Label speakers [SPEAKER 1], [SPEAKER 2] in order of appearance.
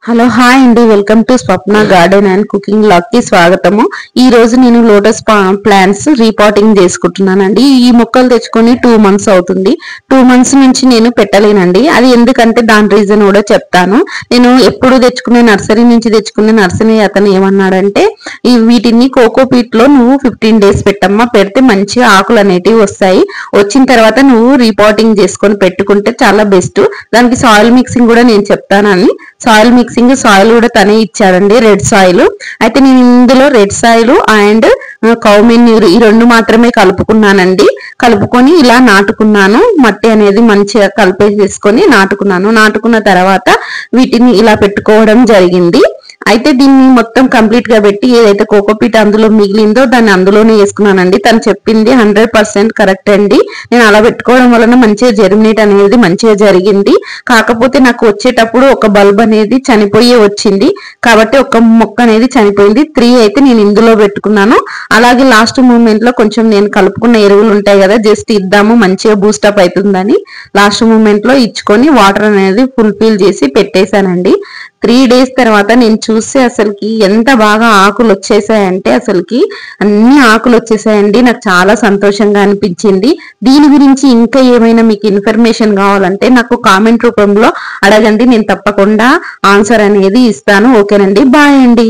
[SPEAKER 1] Hello hi అండి, welcome to Swapna garden and cooking blog కి స్వాగతము. ఈ రోజు నేను లోటస్ ప్లాంట్స్ రీపాటింగ్ చేసుకుంటున్నానండి. ఈ మొక్కలు తెచ్చుకొని 2 months అవుతుంది. 2 months నుంచి నేను పెట్టలేనండి. అది ఎందుకంటే దాని రీజన్ కూడా చెప్తాను. నేను ఎప్పుడు తెచ్చుకునే నర్సరీ నుంచి తెచ్చుకునే నర్సరీ అతను ఏమన్నాడంటే, వీటిని కోకోపీట్ లో నువ్వు 15 days పెట్టమ్మా, పెడితే మంచిగా ఆకులు అనేటివి వస్తాయి. వచ్చిన తర్వాత నువ్వు రీపాటింగ్ చేసుకొని పెట్టుకుంటే చాలా బెస్ట్. దానికి సాయిల్ మిక్సింగ్ కూడా నేను చెప్తానని సాయిల్ మిక్సింగ్ సాయిల్ కూడా తనే ఇచ్చాడండి, రెడ్ సాయిల్. అయితే నేను ఇందులో red soil and cow manure ఈ 2 మాత్రమే కలుపుకున్నానండి. కలుపుకొని ఇలా నాటుకున్నాను. మట్టి అనేది మంచిగా కలిపేసేసుకొని నాటుకున్న తర్వాత వీటిని ఇలా పెట్టుకోవడం జరిగింది. అయితే దీన్ని మొత్తం కంప్లీట్ గా పెట్టి ఏదైతే కోకోపీట్ అందులో మిగిలిందో దాన్ని అందులోనే వేసుకున్నానండి. తను చెప్పింది 100% కరెక్ట్ అండి. నేను అలా పెట్టుకోవడం వలన మంచిగా జెర్మినేట్ అనేది మంచిగా జరిగింది. కాకపోతే నాకు వచ్చేటప్పుడు ఒక బల్బ్ అనేది చనిపోయి వచ్చింది, కాబట్టి ఒక మొక్క అనేది చనిపోయింది. 3 అయితే నేను ఇందులో పెట్టుకున్నాను. అలాగే లాస్ట్ మూమెంట్ లో కొంచెం నేను కలుపుకున్న ఎరువులు ఉంటాయి కదా, జస్ట్ ఇద్దాము మంచిగా బూస్టప్ అవుతుందని లాస్ట్ మూమెంట్ లో ఇచ్చుకొని వాటర్ అనేది ఫుల్ఫిల్ చేసి పెట్టేశానండి. 3 days తర్వాత నేను చూస్తే అసలుకి ఎంత బాగా ఆకులు వచ్చేసాయంటే అసలుకి అన్ని ఆకులు వచ్చేసాయండి. నాకు చాలా సంతోషంగా అనిపించింది. దీని గురించి ఇంకా ఏమైనా మీకు ఇన్ఫర్మేషన్ కావాలంటే నాకు కామెంట్ రూపంలో అడగండి, నేను తప్పకుండా ఆన్సర్ అనేది ఇస్తాను. ఓకేనండి, బాయ్ అండి.